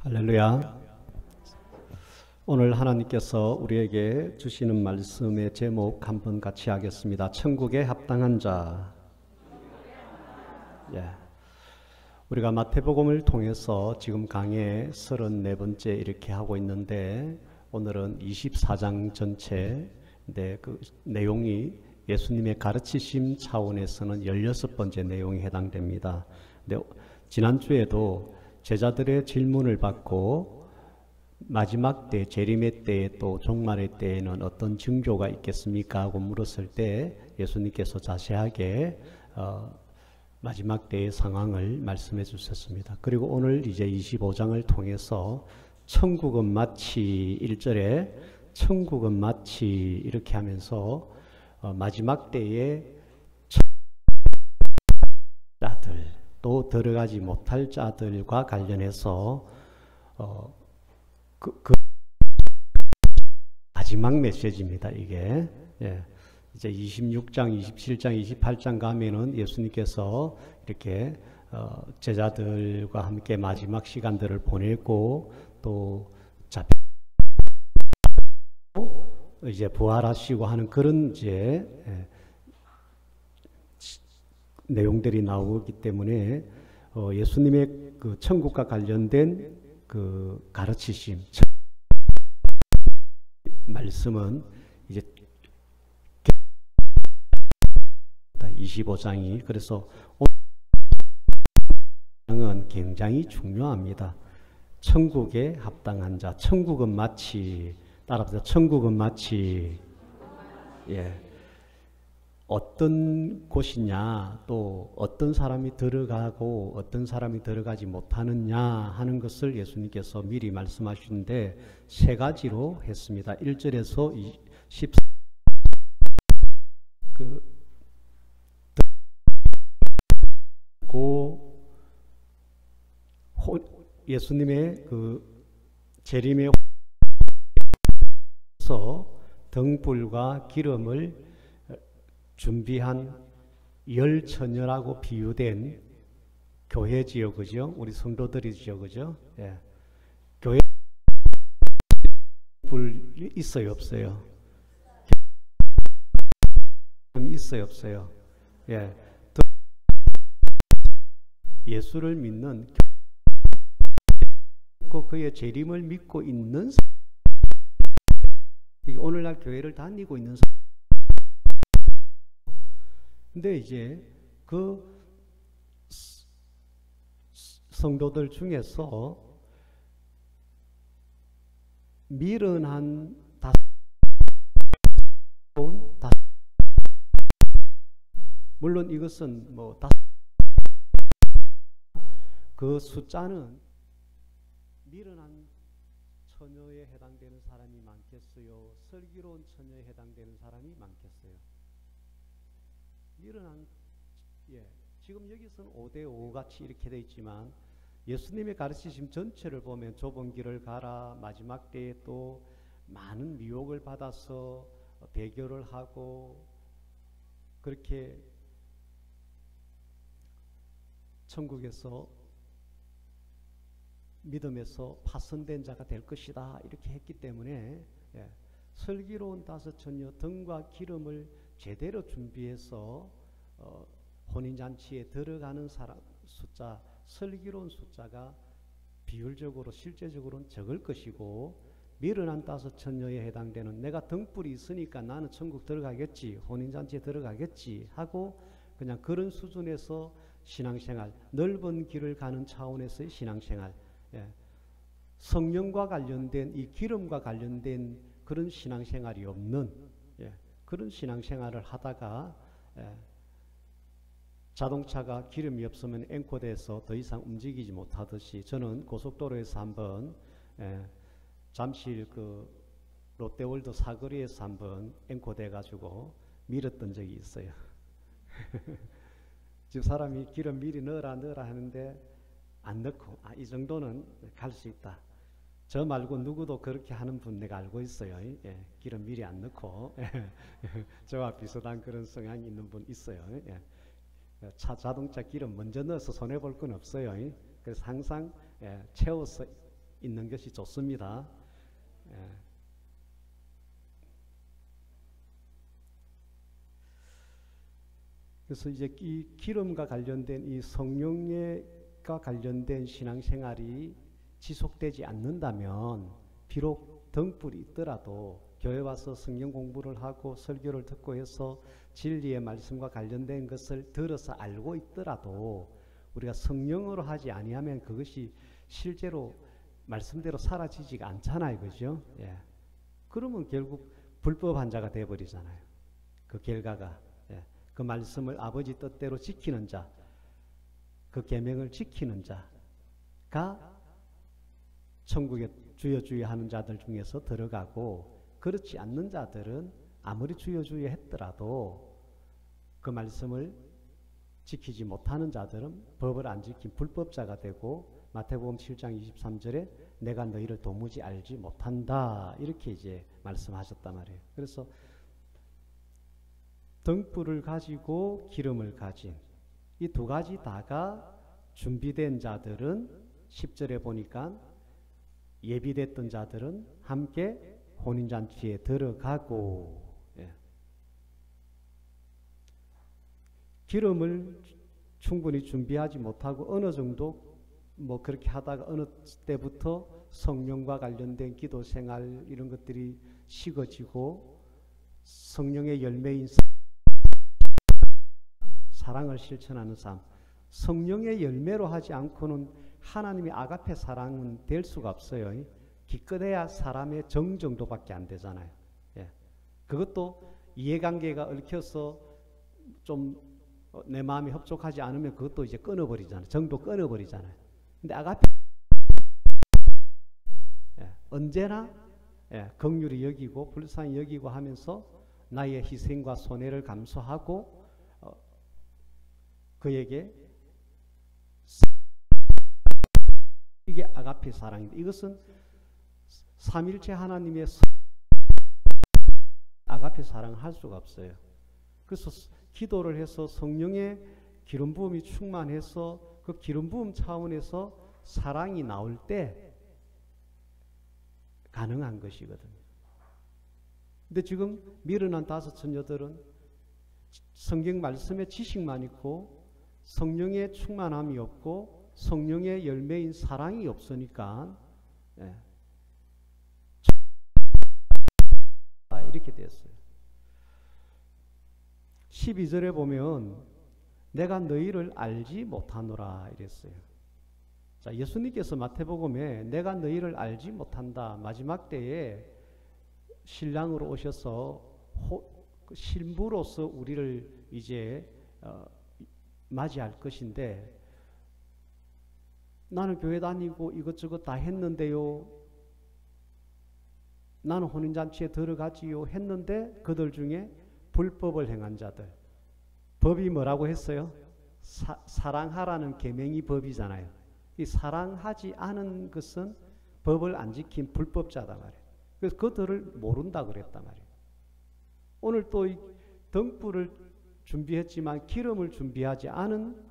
할렐루야. 오늘 하나님께서 우리에게 주시는 말씀의 제목 한번 같이 하겠습니다. 천국에 합당한 자. 우리가 마태복음을 통해서 지금 강의 34번째 이렇게 하고 있는데, 오늘은 24장 전체인데 그 내용이 예수님의 가르치심 차원에서는 16번째 내용이 해당됩니다. 근데 지난주에도 제자들의 질문을 받고 마지막 때, 재림의 때에 또 종말의 때에는 어떤 징조가 있겠습니까? 하고 물었을 때 예수님께서 자세하게 마지막 때의 상황을 말씀해 주셨습니다. 그리고 오늘 이제 25장을 통해서 천국은 마치 1절에 천국은 마치 이렇게 하면서 마지막 때에 자들 또 들어가지 못할 자들과 관련해서 그 마지막 메시지입니다. 이게 이제 26장, 27장, 28장 가면은 예수님께서 이렇게 제자들과 함께 마지막 시간들을 보내고 또 이제 부활하시고 하는 그런 이제 내용들이 나오기 때문에 예수님의 그 천국과 관련된 그 가르치심 말씀은 이제 25장이 그래서 오늘은 굉장히 중요합니다. 천국에 합당한 자. 천국은 마치 따라서 천국은 마치 어떤 곳이냐, 또 어떤 사람이 들어가고 어떤 사람이 들어가지 못하느냐 하는 것을 예수님께서 미리 말씀하시는데 세 가지로 했습니다. 1절에서 14 예수님의 그 재림의 등불과 기름을 준비한 열처녀라고 비유된 교회지요, 그죠? 우리 성도들이죠, 그죠? 교회 불 있어요, 없어요? 있어요, 없어요? 예수를 믿는 그의 재림을 믿고 있는 오늘날 교회를 다니고 있는 근데 이제 그 성도들 중에서 미련한 물론 이것은 뭐 그 숫자는 미련한 처녀에 해당되는 사람이 많겠어요? 슬기로운 처녀에 해당되는 사람이 많겠어요? 미련한, 지금 여기서는 5대5 같이 이렇게 되어 있지만 예수님의 가르치심 전체를 보면 좁은 길을 가라, 마지막 때에 또 많은 미혹을 받아서 배교를 하고 그렇게 천국에서 믿음에서 파손된 자가 될 것이다 이렇게 했기 때문에 슬기로운 다섯 처녀 등과 기름을 제대로 준비해서 혼인잔치에 들어가는 사람 숫자, 슬기로운 숫자가 비율적으로 실제적으로는 적을 것이고, 미련한 다섯 처녀에 해당되는 내가 등불이 있으니까 나는 천국 들어가겠지, 혼인잔치에 들어가겠지 하고 그냥 그런 수준에서 신앙생활, 넓은 길을 가는 차원에서의 신앙생활, 성령과 관련된 이 기름과 관련된 그런 신앙생활이 없는 그런 신앙생활을 하다가 자동차가 기름이 없으면 앵코돼서 더 이상 움직이지 못하듯이, 저는 고속도로에서 한번 잠실 그 롯데월드 사거리에서 한번 앵코돼 가지고 밀었던 적이 있어요. 지금 사람이 기름 미리 넣어라 하는데 안 넣고 이 정도는 갈 수 있다. 저 말고 누구도 그렇게 하는 분 내가 알고 있어요. 기름 미리 안 넣고 저와 비슷한 그런 성향이 있는 분 있어요. 자동차 기름 먼저 넣어서 손해볼 건 없어요. 그래서 항상 채워서 있는 것이 좋습니다. 예. 그래서 이제 이 기름과 관련된 이 성령과 관련된 신앙생활이 지속되지 않는다면 비록 등불이 있더라도 교회 와서 성경 공부를 하고 설교를 듣고 해서 진리의 말씀과 관련된 것을 들어서 알고 있더라도 우리가 성령으로 하지 아니하면 그것이 실제로 말씀대로 사라지지가 않잖아요. 그죠? 예. 그러면 결국 불법한 자가 되어버리잖아요. 그 결과가. 예. 그 말씀을 아버지 뜻대로 지키는 자, 그 계명을 지키는 자가 천국에 주여 주여 하는 자들 중에서 들어가고, 그렇지 않는 자들은 아무리 주여 주여 했더라도 그 말씀을 지키지 못하는 자들은 법을 안 지킨 불법자가 되고, 마태복음 7장 23절에 내가 너희를 도무지 알지 못한다 이렇게 이제 말씀하셨단 말이에요. 그래서 등불을 가지고 기름을 가진 이 두 가지 다가 준비된 자들은 10절에 보니까 예비됐던 자들은 함께 혼인잔치에 들어가고, 예. 기름을 충분히 준비하지 못하고 어느 정도 뭐 그렇게 하다가 어느 때부터 성령과 관련된 기도 생활 이런 것들이 식어지고 성령의 열매인 사랑을 실천하는 삶, 성령의 열매로 하지 않고는 하나님의 아가페 사랑은 될 수가 없어요. 기껏해야 사람의 정 정도밖에 안 되잖아요. 예. 그것도 이해관계가 얽혀서 좀 내 마음이 협족하지 않으면 그것도 이제 끊어버리잖아요. 정도 끊어버리잖아요. 근데 아가페 예. 언제나 예. 긍휼히 여기고 불쌍히 여기고 하면서 나의 희생과 손해를 감수하고 그에게 이게 아가페 사랑입니다. 이것은 삼일체 하나님의 아가페 사랑을 할 수가 없어요. 그래서 기도를 해서 성령의 기름 부음이 충만해서 그 기름 부음 차원에서 사랑이 나올 때 가능한 것이거든요. 근데 지금 미련한 다섯 처녀들은 성경 말씀의 지식만 있고 성령의 충만함이 없고 성령의 열매인 사랑이 없으니까 예. 이렇게 됐어요. 12절에 보면 내가 너희를 알지 못하노라 이랬어요. 자, 예수님께서 마태복음에 내가 너희를 알지 못한다 마지막 때에 신랑으로 오셔서 신부로서 우리를 이제 맞이할 것인데 나는 교회 다니고 이것저것 다 했는데요. 나는 혼인잔치에 들어가지요 했는데 그들 중에 불법을 행한 자들. 법이 뭐라고 했어요? 사랑하라는 계명이 법이잖아요. 이 사랑하지 않은 것은 법을 안 지킨 불법자다 말이에요. 그래서 그들을 모른다 그랬단 말이에요. 오늘 또 이 등불을 준비했지만 기름을 준비하지 않은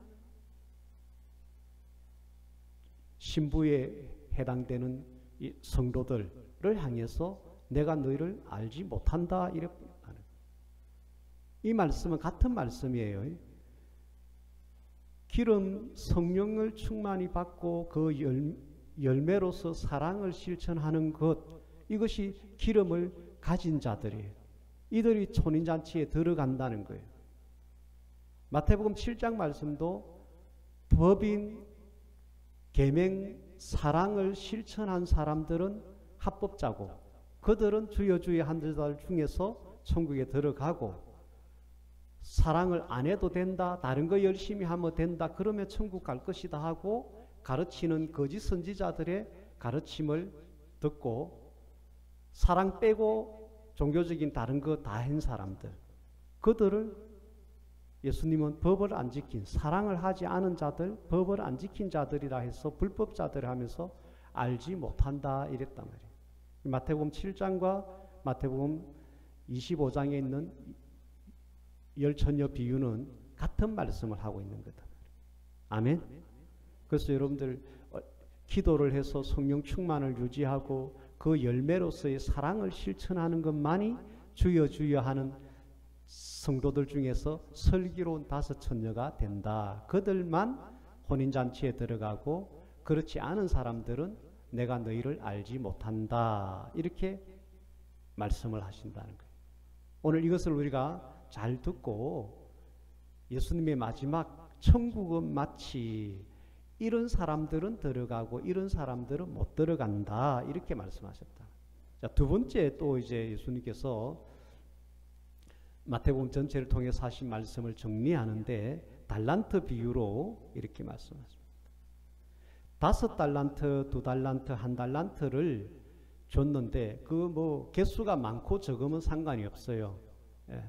신부에 해당되는 이 성도들을 향해서 내가 너희를 알지 못한다 이랬다. 이 말씀은 같은 말씀이에요. 기름 성령을 충만히 받고 그 열매로서 사랑을 실천하는 것, 이것이 기름을 가진 자들이에요. 이들이 혼인잔치에 들어간다는 거예요. 마태복음 7장 말씀도 법인 계명 사랑을 실천한 사람들은 합법자고 그들은 주여 주여 한 자들 중에서 천국에 들어가고, 사랑을 안 해도 된다, 다른 거 열심히 하면 된다, 그러면 천국 갈 것이다 하고 가르치는 거짓 선지자들의 가르침을 듣고 사랑 빼고 종교적인 다른 거 다 한 사람들, 그들을 예수님은 법을 안 지킨, 사랑을 하지 않은 자들, 법을 안 지킨 자들이라 해서 불법자들 하면서 알지 못한다 이랬단 말이에요. 마태복음 7장과 마태복음 25장에 있는 열처녀 비유는 같은 말씀을 하고 있는 거다. 아멘. 그래서 여러분들 기도를 해서 성령 충만을 유지하고 그 열매로서의 사랑을 실천하는 것만이 주여 주여 하는 성도들 중에서 슬기로운 다섯 처녀가 된다. 그들만 혼인잔치에 들어가고 그렇지 않은 사람들은 내가 너희를 알지 못한다. 이렇게 말씀을 하신다는 거예요. 오늘 이것을 우리가 잘 듣고 예수님의 마지막 천국은 마치 이런 사람들은 들어가고 이런 사람들은 못 들어간다. 이렇게 말씀하셨다. 자, 두 번째 또 이제 예수님께서 마태복음 전체를 통해서 하신 말씀을 정리하는데 달란트 비유로 이렇게 말씀하십니다. 5달란트, 2달란트, 1달란트를 줬는데 그 뭐 개수가 많고 적으면 상관이 없어요. 예.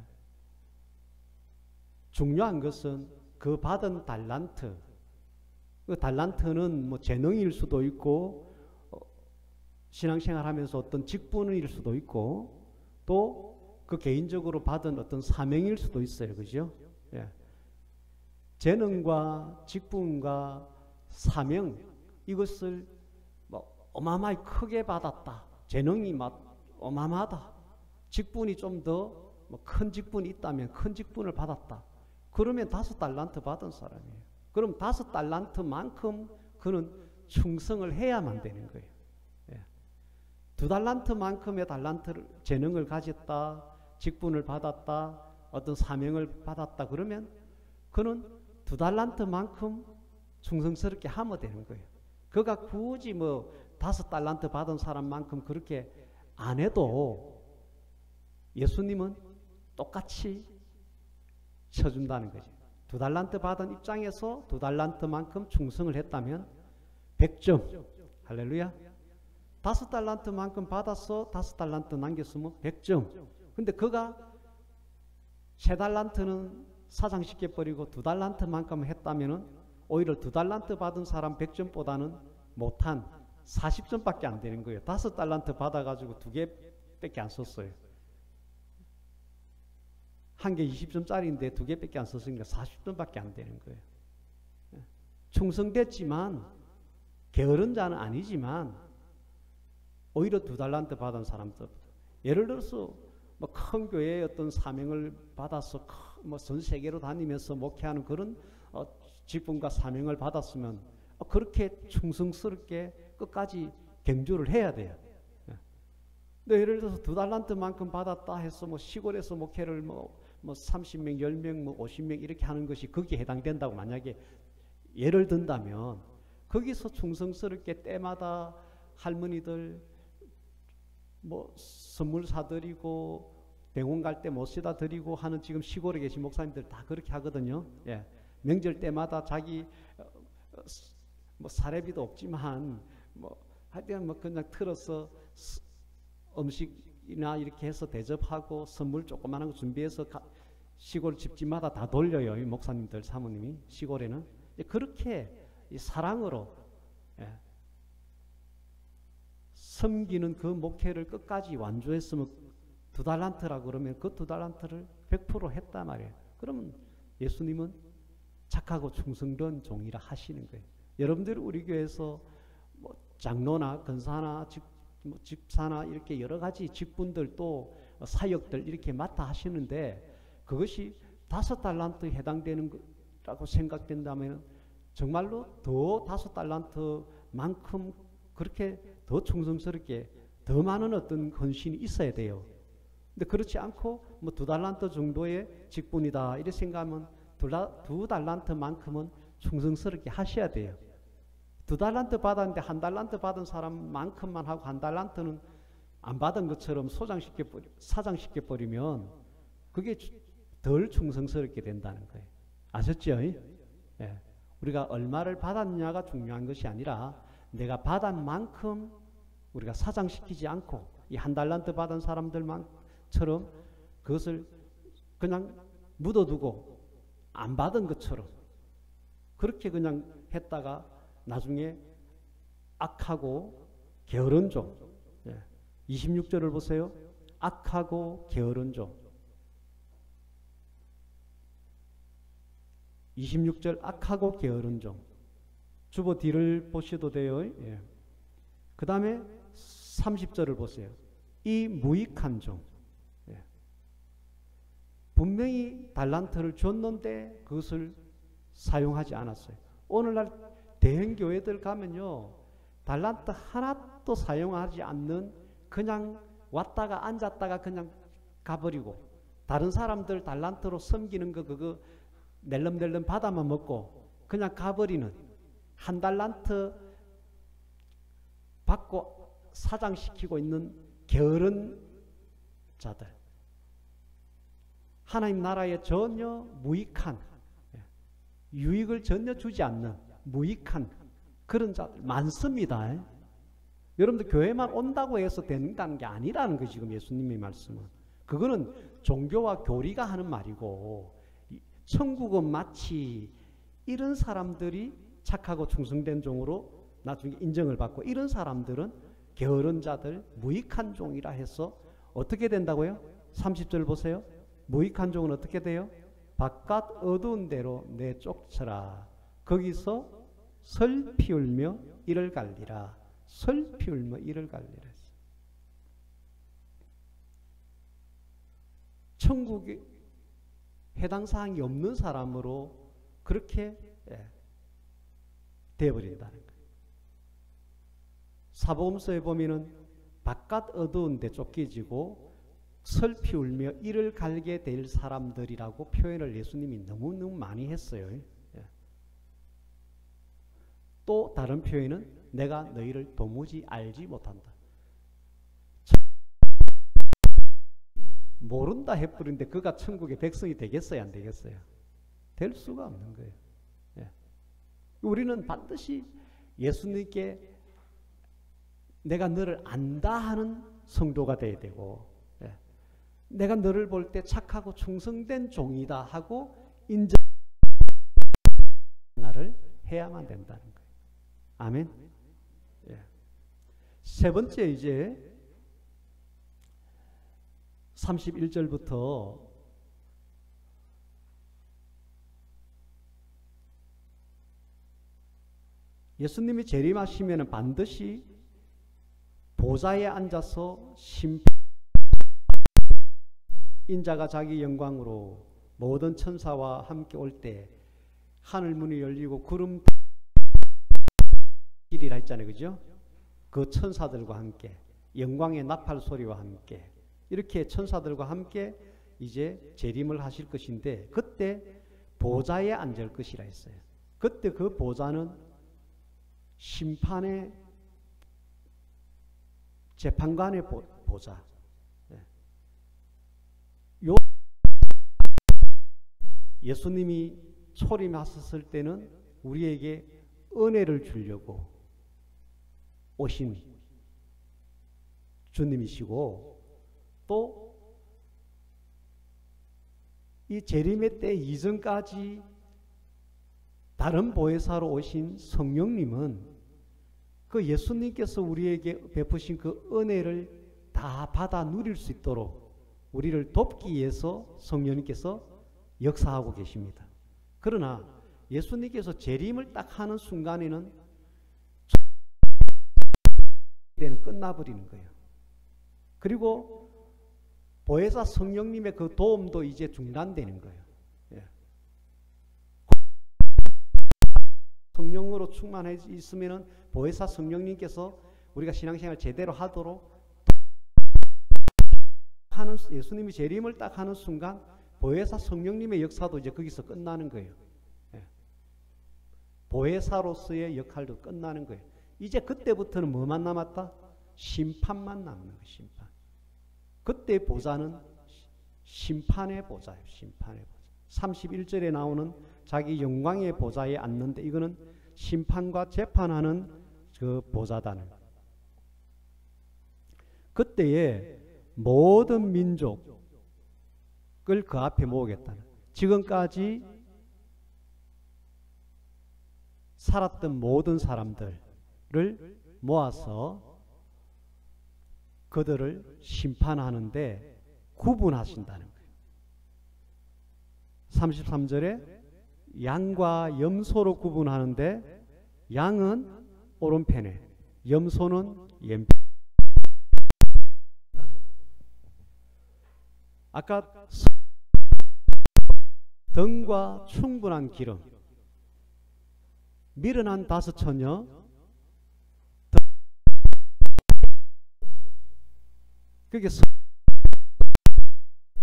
중요한 것은 그 받은 달란트, 그 달란트는 뭐 재능일 수도 있고 신앙생활하면서 어떤 직분일 수도 있고 또 그 개인적으로 받은 어떤 사명일 수도 있어요. 그죠? 예. 재능과 직분과 사명 이것을 뭐 어마어마하게 크게 받았다. 재능이 막 어마어마하다. 직분이 좀 더 뭐 큰 직분이 있다면 큰 직분을 받았다. 그러면 5달란트 받은 사람이에요. 그럼 5달란트만큼 그는 충성을 해야만 되는 거예요. 예. 2달란트만큼의 달란트를 재능을 가졌다. 직분을 받았다. 어떤 사명을 받았다. 그러면 그는 2달란트만큼 충성스럽게 하면 되는 거예요. 그가 굳이 뭐 5달란트 받은 사람만큼 그렇게 안 해도 예수님은 똑같이 쳐준다는 거죠. 2달란트 받은 입장에서 2달란트만큼 충성을 했다면 100점. 할렐루야. 5달란트만큼 받아서 5달란트 남겼으면 100점. 근데 그가 3달란트는 사장시켜버리고 2달란트만큼 했다면 오히려 2달란트 받은 사람 100점보다는 못한 40점밖에 안 되는 거예요. 5달란트 받아가지고 2개밖에 안 썼어요. 한 개 20점짜리인데 2개밖에 안 썼으니까 40점밖에 안 되는 거예요. 충성됐지만 게으른 자는 아니지만 오히려 2달란트 받은 사람들, 예를 들어서 뭐 큰 교회의 어떤 사명을 받아서 뭐 전 세계로 다니면서 목회하는 그런 직분과 사명을 받았으면 그렇게 충성스럽게 끝까지 경주를 해야 돼요. 근데 예를 들어서 2달란트만큼 받았다 해서 뭐 시골에서 목회를 뭐 30명, 10명, 뭐 50명 이렇게 하는 것이 거기에 해당된다고 만약에 예를 든다면 거기서 충성스럽게 때마다 할머니들 뭐 선물 사드리고 병원 갈 때 모시다 드리고 하는 지금 시골에 계신 목사님들 다 그렇게 하거든요. 예. 명절 때마다 자기 뭐 사례비도 없지만 뭐 하여튼 뭐 그냥 틀어서 음식이나 이렇게 해서 대접하고 선물 조그마한 거 준비해서 시골 집집마다 다 돌려요. 이 목사님들 사모님이 시골에는 그렇게 이 사랑으로 섬기는 그 목회를 끝까지 완주했으면 2달란트라고 그러면 그 2달란트를 100% 했단 말이에요. 그러면 예수님은 착하고 충성된 종이라 하시는 거예요. 여러분들 우리 교회에서 뭐 장로나 권사나 집사나 이렇게 여러 가지 직분들 또 사역들 이렇게 맡아 하시는데 그것이 5달란트에 해당되는 거라고 생각된다면 정말로 더 5달란트만큼 그렇게 더 충성스럽게 더 많은 어떤 헌신이 있어야 돼요. 근데 그렇지 않고 뭐 2달란트 정도의 직분이다 이렇게 생각하면 2달란트만큼은 충성스럽게 하셔야 돼요. 2달란트 받았는데 1달란트 받은 사람만큼만 하고 1달란트는 안 받은 것처럼 사장시켜버리면 그게 덜 충성스럽게 된다는 거예요. 아셨죠? 예. 우리가 얼마를 받았냐가 중요한 것이 아니라 내가 받은 만큼 우리가 사장시키지 않고 이 1달란트 받은 사람들만처럼 그것을 그냥 묻어두고 안 받은 것처럼 그렇게 그냥 했다가 나중에 악하고 게으른 종. 26절을 보세요. 악하고 게으른 종. 26절 악하고 게으른 종. 주보 뒤를 보셔도 돼요. 예. 그 다음에 30절을 보세요. 이 무익한 종. 예. 분명히 달란트를 줬는데 그것을 사용하지 않았어요. 오늘날 대형 교회들 가면요, 달란트 하나도 사용하지 않는, 그냥 왔다가 앉았다가 그냥 가버리고, 다른 사람들 달란트로 섬기는 거 그거 낼름낼름 받아만 먹고 그냥 가버리는, 한 달란트 받고 사장시키고 있는 게으른 자들, 하나님 나라에 전혀 무익한, 유익을 전혀 주지 않는 무익한 그런 자들 많습니다. 여러분들 교회만 온다고 해서 된다는 게 아니라는 거, 지금 예수님의 말씀은. 그거는 종교와 교리가 하는 말이고, 천국은 마치 이런 사람들이 착하고 충성된 종으로 나중에 인정을 받고, 이런 사람들은 게으른 자들, 무익한 종이라 해서 어떻게 된다고요? 30절 보세요. 무익한 종은 어떻게 돼요? 바깥 어두운 데로 내쫓으라. 거기서 설 피울며 이를 갈리라. 설 피울며 이를 갈리라. 천국에 해당 사항이 없는 사람으로 그렇게 되어버린다는 거예요. 사복음서에 보면은 바깥 어두운 데 쫓겨지고 설 피울며 이를 갈게 될 사람들이라고 표현을 예수님이 너무너무 많이 했어요. 또 다른 표현은 내가 너희를 도무지 알지 못한다. 모른다 해버린데 그가 천국의 백성이 되겠어요, 안 되겠어요? 될 수가 없는 거예요. 우리는 반드시 예수님께 내가 너를 안다 하는 성도가 돼야 되고, 내가 너를 볼 때 착하고 충성된 종이다 하고 인정을 해야만 된다는 거예요. 아멘. 세 번째, 이제 31절부터 예수님이 재림하시면 반드시 보좌에 앉아서 인자가 자기 영광으로 모든 천사와 함께 올 때 하늘 문이 열리고 구름 길이라 했잖아요, 그죠? 그 천사들과 함께 영광의 나팔 소리와 함께 이렇게 천사들과 함께 이제 재림을 하실 것인데, 그때 보좌에 앉을 것이라 했어요. 그때 그 보좌는 심판의 재판관의 보좌. 예수님이 초림하셨을 때는 우리에게 은혜를 주려고 오신 주님이시고, 또 이 재림의 때 이전까지 다른 보혜사로 오신 성령님은 그 예수님께서 우리에게 베푸신 그 은혜를 다 받아 누릴 수 있도록 우리를 돕기 위해서 성령님께서 역사하고 계십니다. 그러나 예수님께서 재림을 딱 하는 순간에는 끝나버리는 거예요. 그리고 보혜사 성령님의 그 도움도 이제 중단되는 거예요. 성령으로 충만해 있으면은 보혜사 성령님께서 우리가 신앙생활 제대로 하도록 하는, 예수님이 재림을 딱 하는 순간 보혜사 성령님의 역사도 이제 거기서 끝나는 거예요. 보혜사로서의 역할도 끝나는 거예요. 이제 그때부터는 뭐만 남았다? 심판만 남는 거예요. 심판. 그때 보좌는 심판의 보좌예요. 심판의 보좌. 31절에 나오는 자기 영광의 보좌에 앉는데, 이거는 심판과 재판하는 그 보좌다는. 그때에 모든 민족을 그 앞에 모으겠다는. 지금까지 살았던 모든 사람들을 모아서 그들을 심판하는데 구분하신다는 거예요. 33절에 양과 염소로 구분하는데 양은 오른편에, 염소는 왼편. 아까 등과 충분한 기름, 미련한 다섯 처녀, 그게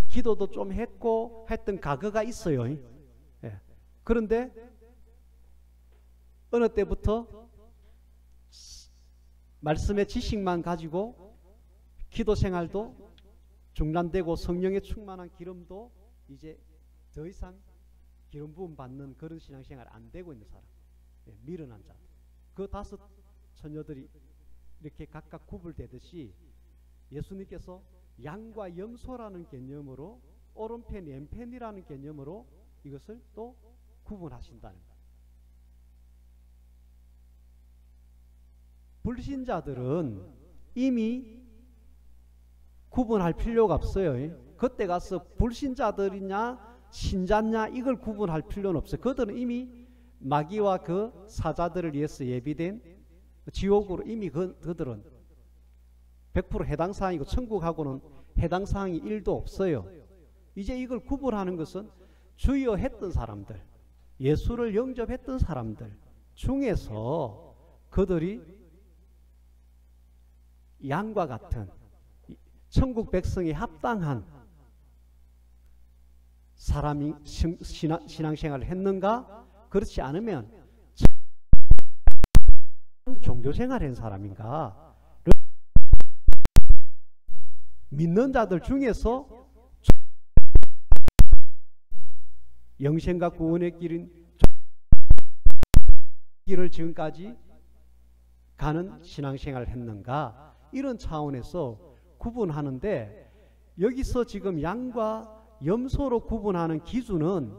기도도 좀 했고 했던 과거가 있어요. 예. 그런데 어느 때부터 말씀의 지식만 가지고 기도 생활도 중단되고 성령의 충만한 기름도 이제 더 이상 기름 부음 받는 그런 신앙생활 안 되고 있는 사람, 예, 미련한 자, 그 다섯 처녀들이 이렇게 각각 구분되듯이 예수님께서 양과 염소라는 개념으로 오른편 왼편이라는 개념으로 이것을 또 구분하신다는 거예요. 불신자들은 이미 구분할 필요가 없어요. 그때 가서 불신자들이냐 신자냐 이걸 구분할 필요는 없어요. 그들은 이미 마귀와 그 사자들을 위해서 예비된 지옥으로 이미 그들은 100% 해당 사항이고 천국하고는 해당 사항이 1도 없어요. 이제 이걸 구분하는 것은 주여 했던 사람들, 예수를 영접했던 사람들 중에서 그들이 양과 같은 천국 백성에 합당한 사람이 신앙생활을 했는가? 그렇지 않으면 종교생활을 한 사람인가? 믿는 자들 중에서 영생과 구원의 길을 지금까지 가는 신앙생활을 했는가? 이런 차원에서 구분하는데, 여기서 지금 양과 염소로 구분하는 기준은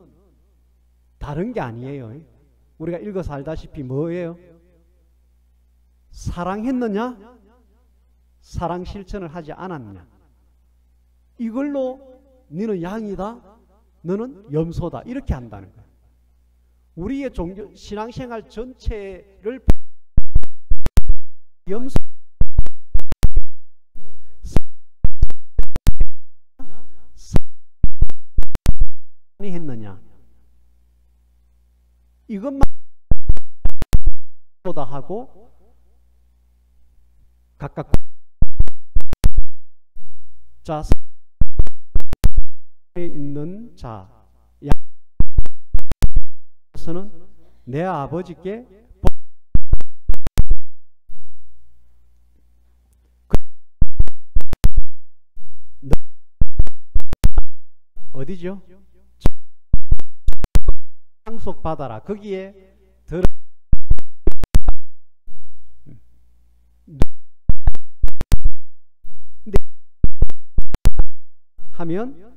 다른 게 아니에요. 우리가 읽어서 알다시피 뭐예요? 사랑했느냐? 사랑 실천을 하지 않았느냐? 이걸로 너는 양이다, 너는 염소다, 이렇게 한다는 거예요. 우리의 종교 신앙생활 전체를 염소 했느냐, 이것만 보다 하고 각각 자 있는 자 양에서는 내 아버지께 어디죠? 상속 받아라. 거기에 들어 하면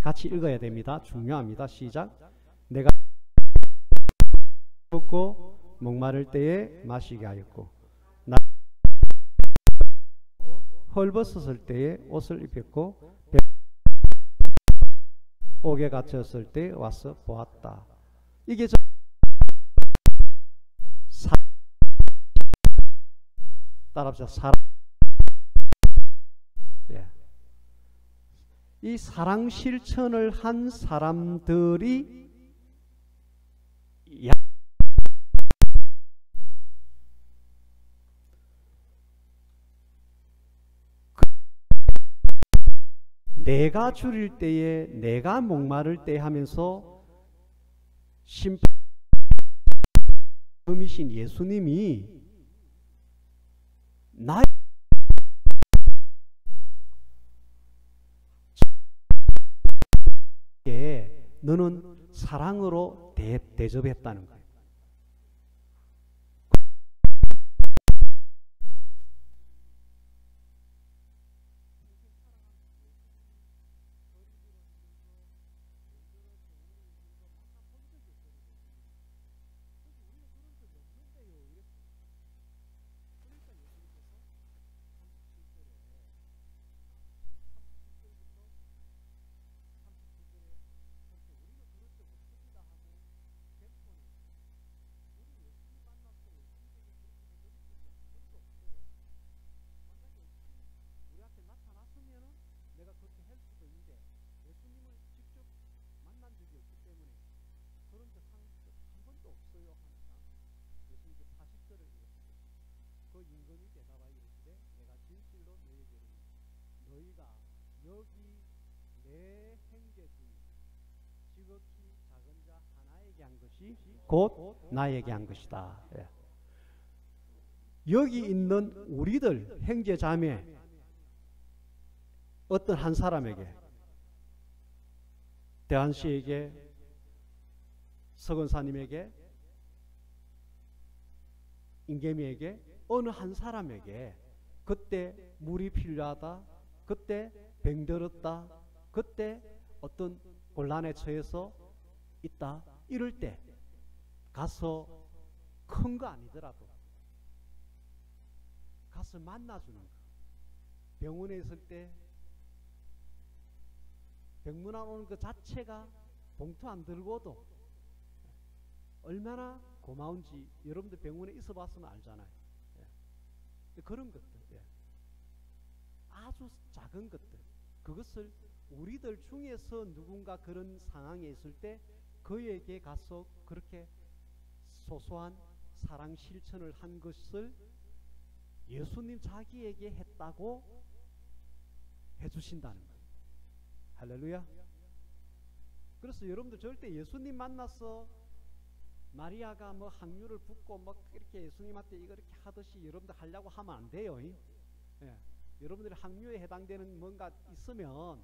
같이 읽어야 됩니다. 중요합니다. 시작. 내가 먹고 목마를 때에 마시게 하였고 헐벗었을 때에 옷을 입혔고 옥에 갇혔을 때 와서 보았다. 이게 따라합시다. 사랑. 예. 이 사랑 실천을 한 사람들이 내가 줄일 때에 내가 목마를 때 하면서 심판이신 예수님이 나의 너는 사랑으로 대접했다는 거예요. 여기 내 형제 중에 지극히 작은 자 하나에게 한 것이 곧 나에게 한 것이다. 예. 여기 있는 우리들 형제 자매 어떤 한 사람에게, 대한 씨에게, 서건사님에게, 인계미에게, 어느 한 사람에게 그때 물이 필요하다, 그때 병들었다, 그때 어떤 곤란에 처해서 있다, 이럴 때 가서 큰 거 아니더라도 가서 만나주는 거. 병원에 있을 때 병문안 오는 그 자체가 봉투 안 들고도 얼마나 고마운지 여러분들 병원에 있어 봤으면 알잖아요. 예. 그런 것들, 예. 아주 작은 것들, 그것을 우리들 중에서 누군가 그런 상황에 있을 때 그에게 가서 그렇게 소소한 사랑 실천을 한 것을 예수님 자기에게 했다고 해주신다는 거예요. 할렐루야. 그래서 여러분들 절대 예수님 만나서 마리아가 뭐 항유를 붓고 뭐 이렇게 예수님한테 이거 이렇게 하듯이 여러분들 하려고 하면 안 돼요. 예. 여러분들이 항유에 해당되는 뭔가 있으면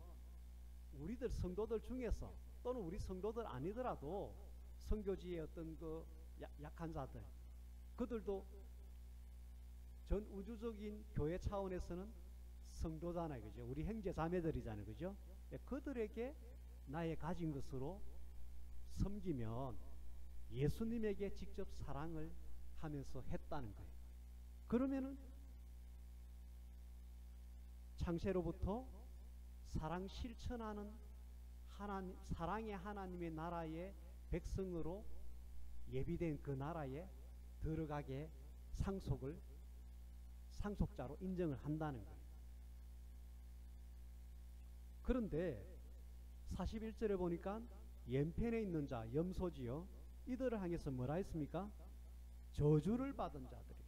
우리들 성도들 중에서 또는 우리 성도들 아니더라도 선교지의 어떤 그 약한 자들, 그들도 전 우주적인 교회 차원에서는 성도잖아요. 그죠? 우리 형제 자매들이잖아요. 그죠? 예, 그들에게 나의 가진 것으로 섬기면 예수님에게 직접 사랑을 하면서 했다는 거예요. 그러면은 창세로부터 사랑 실천하는 하나님, 사랑의 하나님의 나라의 백성으로 예비된 그 나라에 들어가게 상속자로 인정을 한다는 거예요. 그런데 41절에 보니까 왼편에 있는 자, 염소지요, 이들을 향해서 뭐라 했습니까? 저주를 받은 자들에게.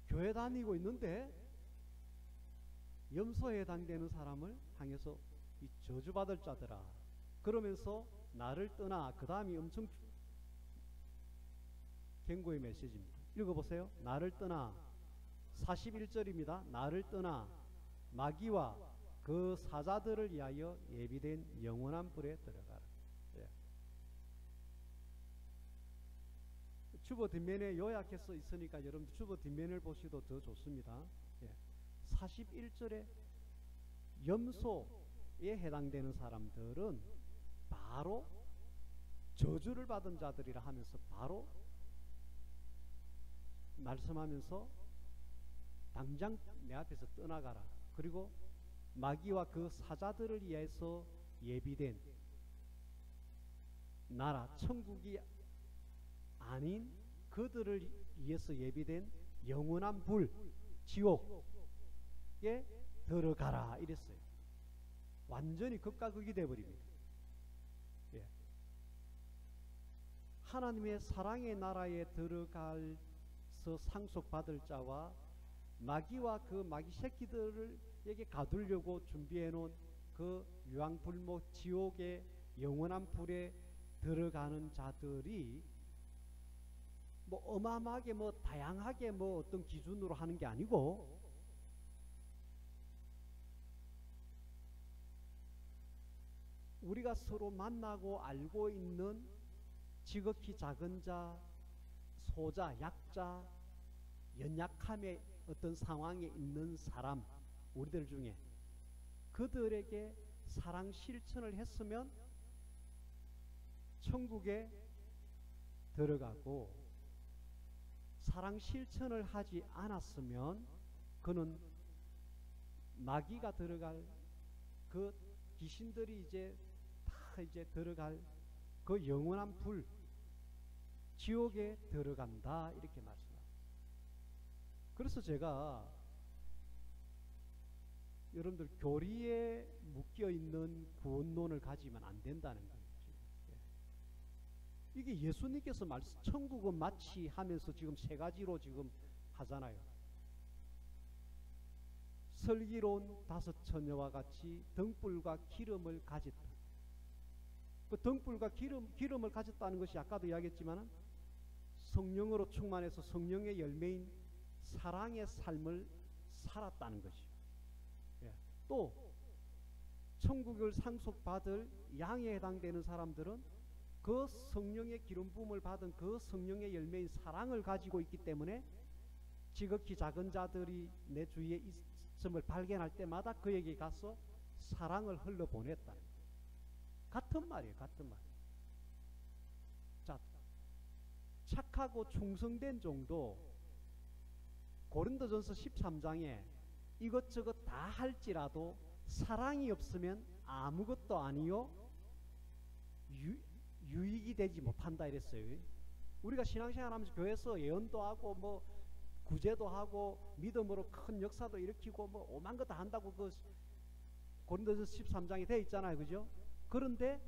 교회 다니고 있는데 염소에 해당되는 사람을 향해서 이 저주받을 자들아, 그러면서 나를 떠나, 그 다음이 엄청 경고의 메시지입니다. 읽어보세요. 나를 떠나, 41절입니다. 나를 떠나 마귀와 그 사자들을 위하여 예비된 영원한 불에 들어가라. 예. 주보 뒷면에 요약해서 있으니까 여러분 주보 뒷면을 보시도 더 좋습니다. 예. 41절에 염소에 해당되는 사람들은 바로 저주를 받은 자들이라 하면서 바로 말씀하면서 당장 내 앞에서 떠나가라. 그리고 마귀와 그 사자들을 위해서 예비된 나라, 천국이 아닌 그들을 위해서 예비된 영원한 불, 지옥에 들어가라 이랬어요. 완전히 극과 극이 되어버립니다. 예. 하나님의 사랑의 나라에 들어가서 상속받을 자와 마귀와 그 마귀 새끼들에게 가두려고 준비해 놓은 그 유황불목 지옥의 영원한 불에 들어가는 자들이 뭐 어마어마하게 뭐 다양하게 뭐 어떤 기준으로 하는 게 아니고 우리가 서로 만나고 알고 있는 지극히 작은 자, 소자, 약자, 연약함의 어떤 상황에 있는 사람, 우리들 중에 그들에게 사랑 실천을 했으면 천국에 들어가고, 사랑 실천을 하지 않았으면 그는 마귀가 들어갈 그 귀신들이 이제 다 이제 들어갈 그 영원한 불, 지옥에 들어간다 이렇게 말씀합니다. 그래서 제가 여러분들 교리에 묶여 있는 구원론을 가지면 안 된다는 거예요. 이게 예수님께서 말씀, 천국은 마치 하면서 지금 세 가지로 지금 하잖아요. 슬기로운 다섯 처녀와 같이 등불과 기름을 가졌다. 그 등불과 기름을 가졌다는 것이 아까도 이야기했지만 성령으로 충만해서 성령의 열매인 사랑의 삶을 살았다는 것이요. 예. 또 천국을 상속받을 양에 해당되는 사람들은 그 성령의 기름 부음을 받은 그 성령의 열매인 사랑을 가지고 있기 때문에 지극히 작은 자들이 내 주위에 있음을 발견할 때마다 그에게 가서 사랑을 흘러보냈다. 같은 말이에요. 같은 말. 자, 착하고 충성된 정도 고린도전서 13장에 이것저것 다 할지라도 사랑이 없으면 아무것도 아니요 유익이 되지 못한다 이랬어요. 우리가 신앙생활 하면서 교회에서 예언도 하고 뭐 구제도 하고 믿음으로 큰 역사도 일으키고 뭐 오만 거 다 한다고 그 고린도전서 13장에 되어 있잖아요. 그죠? 그런데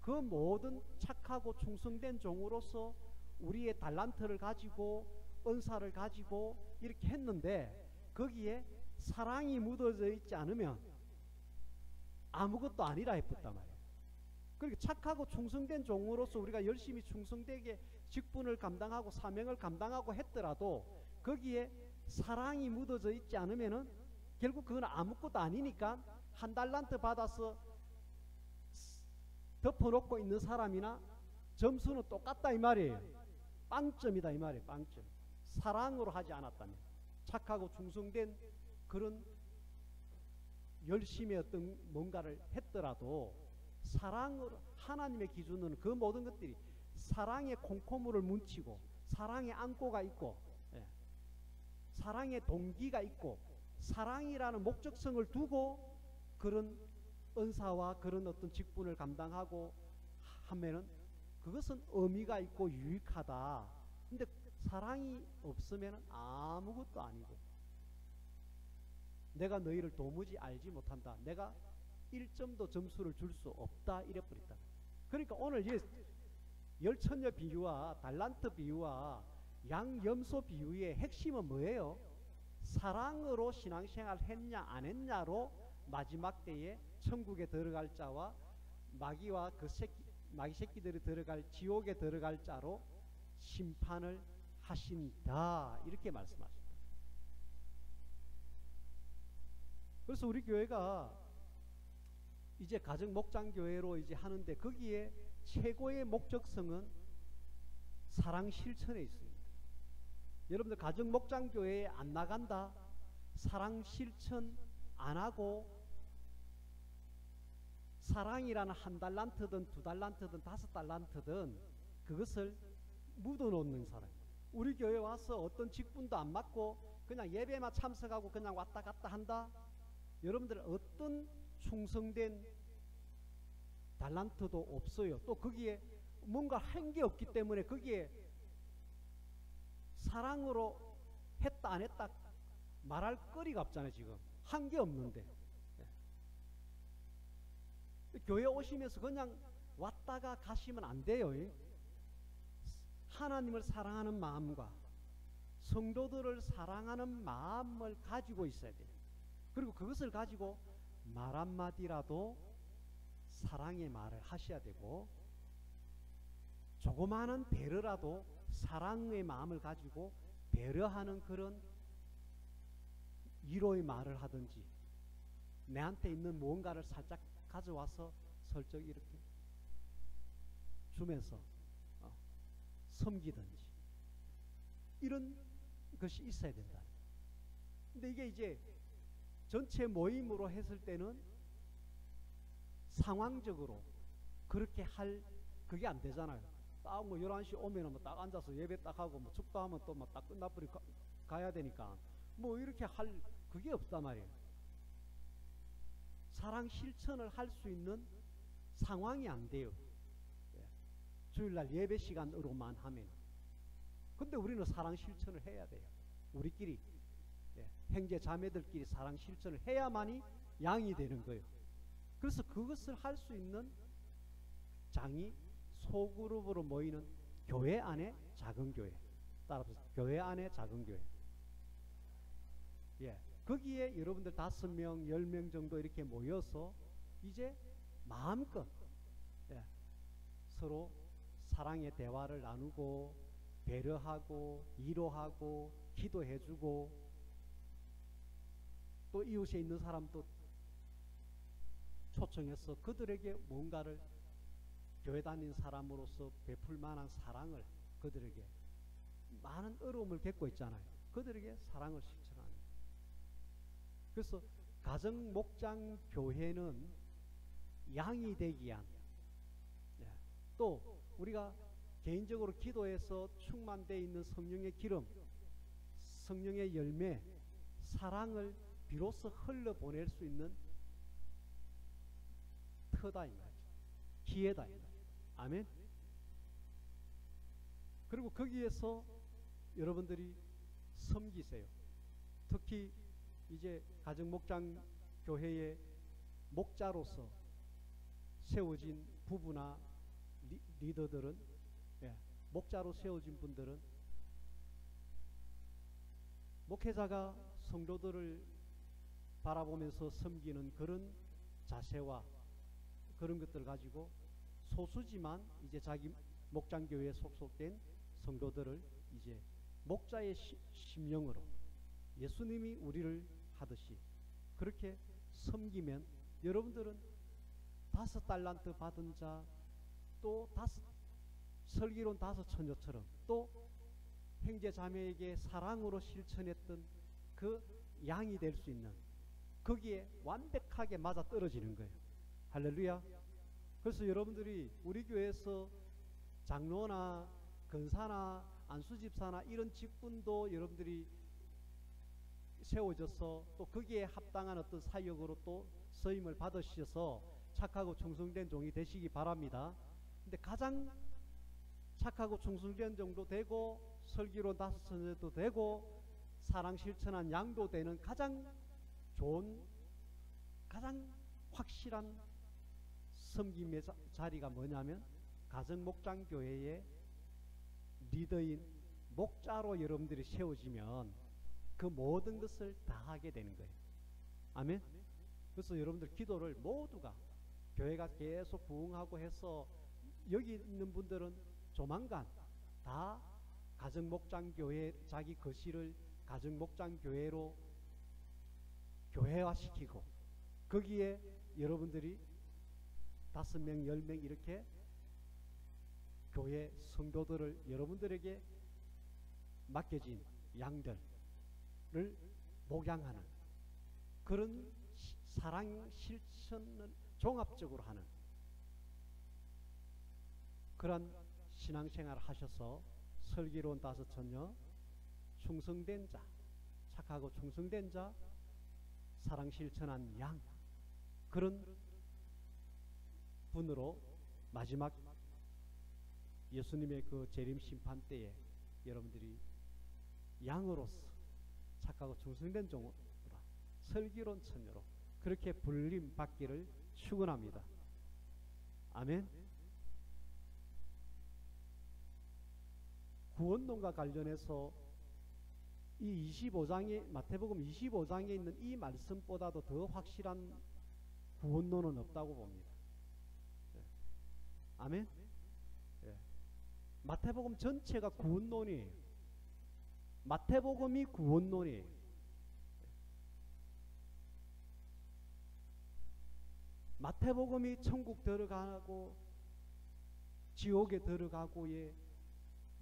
그 모든 착하고 충성된 종으로서 우리의 달란트를 가지고 은사를 가지고 이렇게 했는데 거기에 사랑이 묻어져 있지 않으면 아무것도 아니라 했단 말이에요. 그러니까 착하고 충성된 종으로서 우리가 열심히 충성되게 직분을 감당하고 사명을 감당하고 했더라도 거기에 사랑이 묻어져 있지 않으면은 결국 그건 아무것도 아니니까 한 달란트 받아서 덮어놓고 있는 사람이나 점수는 똑같다 이 말이에요. 빵점이다 이 말이에요. 빵점. 사랑으로 하지 않았다면 착하고 충성된 그런 열심히 어떤 뭔가를 했더라도 사랑으로 하나님의 기준은 그 모든 것들이 사랑의 콩고물을 뭉치고 사랑의 안고가 있고 예, 사랑의 동기가 있고 사랑이라는 목적성을 두고 그런 은사와 그런 어떤 직분을 감당하고 하면은 그것은 의미가 있고 유익하다. 근데 사랑이 없으면 아무것도 아니고 내가 너희를 도무지 알지 못한다. 내가 1점도 점수를 줄 수 없다. 이래버렸다. 그러니까 오늘 이 열처녀 비유와 달란트 비유와 양염소 비유의 핵심은 뭐예요? 사랑으로 신앙생활 했냐 안 했냐로 마지막 때에 천국에 들어갈 자와 마귀와 그 마귀 새끼들이 들어갈 지옥에 들어갈 자로 심판을 하신다. 이렇게 말씀하십니다. 그래서 우리 교회가 이제 가정 목장 교회로 이제 하는데 거기에 최고의 목적성은 사랑 실천에 있습니다. 여러분들 가정 목장 교회에 안 나간다, 사랑 실천 안 하고 사랑이라는 한 달란트든 두 달란트든 다섯 달란트든 그것을 묻어놓는 사람. 우리 교회 와서 어떤 직분도 안 맡고 그냥 예배만 참석하고 그냥 왔다 갔다 한다. 여러분들 어떤 충성된 달란트도 없어요. 또 거기에 뭔가 한 게 없기 때문에 거기에 사랑으로 했다 안 했다 말할 거리가 없잖아요. 지금 한 게 없는데 교회 오시면서 그냥 왔다가 가시면 안 돼요. 하나님을 사랑하는 마음과 성도들을 사랑하는 마음을 가지고 있어야 돼요. 그리고 그것을 가지고 말 한마디라도 사랑의 말을 하셔야 되고 조그마한 배려라도 사랑의 마음을 가지고 배려하는 그런 위로의 말을 하든지 내한테 있는 무언가를 살짝 가져와서 슬쩍 이렇게 주면서 섬기든지 이런 것이 있어야 된다. 근데 이게 이제 전체 모임으로 했을 때는 상황적으로 그렇게 할 그게 안 되잖아요. 딱 뭐 11시 오면 뭐 딱 앉아서 예배 딱 하고 뭐 축도하면 또 막 딱 끝나버리 가야 되니까 뭐 이렇게 할 그게 없단 말이에요. 사랑 실천을 할 수 있는 상황이 안 돼요. 주일날 예배 시간으로만 하면. 근데 우리는 사랑 실천을 해야 돼요. 우리끼리 형제 자매들끼리 사랑 실천을 해야만이 양이 되는 거예요. 그래서 그것을 할 수 있는 장이 소그룹으로 모이는 교회 안에 작은 교회. 따라서 교회 안에 작은 교회. 거기에 여러분들 5명, 10명 정도 이렇게 모여서 이제 마음껏 예, 서로 사랑의 대화를 나누고 배려하고 위로하고 기도해주고 또 이웃에 있는 사람도 초청해서 그들에게 뭔가를 교회 다니는 사람으로서 베풀 만한 사랑을 그들에게 많은 어려움을 겪고 있잖아요. 그들에게 사랑을 실천하는. 그래서 가정 목장 교회는 양이 되기 위한 또 우리가 개인적으로 기도해서 충만되어 있는 성령의 기름, 성령의 열매, 사랑을 비로소 흘러보낼 수 있는 터다 이 말이죠. 기회다 이 말이죠. 아멘. 그리고 거기에서 여러분들이 섬기세요. 특히 이제 가정목장 교회의 목자로서 세워진 부부나 리더들은 목자로 세워진 분들은 목회자가 성도들을 바라보면서 섬기는 그런 자세와 그런 것들을 가지고 소수지만 이제 자기 목장교회에 속속된 성도들을 이제 목자의 심령으로 예수님이 우리를 하듯이 그렇게 섬기면 여러분들은 5달란트 받은 자, 또 슬기로운 5처녀처럼 또 형제 자매에게 사랑으로 실천했던 그 양이 될 수 있는 거기에 완벽하게 맞아 떨어지는 거예요. 할렐루야. 그래서 여러분들이 우리 교회에서 장로나 근사나 안수집사나 이런 직분도 여러분들이 세워져서 또 거기에 합당한 어떤 사역으로 또 쓰임을 받으셔서 착하고 충성된 종이 되시기 바랍니다. 근데 가장 착하고 충성된 종도 되고 설교로 5처녀도 되고 사랑 실천한 양도 되는 가장 좋은 가장 확실한 섬김의 자리가 뭐냐면 가정목장교회의 리더인 목자로 여러분들이 세워지면 그 모든 것을 다 하게 되는 거예요. 아멘. 그래서 여러분들 기도를 모두가 교회가 계속 부흥하고 해서 여기 있는 분들은 조만간 다 가정목장교회 자기 거실을 가정목장교회로 교회화시키고 거기에 여러분들이 5명, 10명 이렇게 교회 성도들을 여러분들에게 맡겨진 양들을 목양하는 그런 사랑 실천을 종합적으로 하는 그런 신앙생활을 하셔서 슬기로운 5처녀, 충성된 자, 착하고 충성된 자, 사랑 실천한 양 그런 분으로 마지막 예수님의 그 재림 심판 때에 여러분들이 양으로서 착하고 충성된 종으로 슬기로운 처녀로 그렇게 불림 받기를 축원합니다. 아멘. 구원론과 관련해서 이 25장에 마태복음 25장에 있는 이 말씀보다도 더 확실한 구원론은 없다고 봅니다. 아멘. 마태복음 전체가 구원론이에요. 마태복음이 구원론이에요. 마태복음이 천국 들어가고 지옥에 들어가고의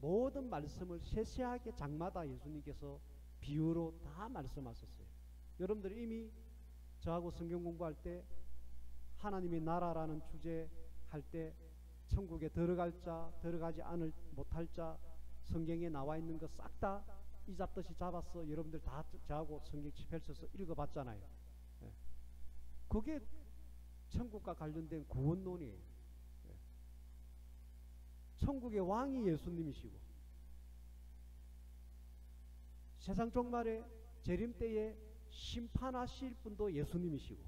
모든 말씀을 세세하게 장마다 예수님께서 비유로 다 말씀하셨어요. 여러분들 이미 저하고 성경 공부할 때 하나님의 나라라는 주제 할 때 천국에 들어갈 자, 들어가지 못할 자 성경에 나와 있는 거 싹 다 이 잡듯이 잡았어. 여러분들 다 저하고 성경 펼쳐서 읽어봤잖아요. 그게 천국과 관련된 구원론이에요. 천국의 왕이 예수님이시고 세상 종말에 재림 때에 심판하실 분도 예수님이시고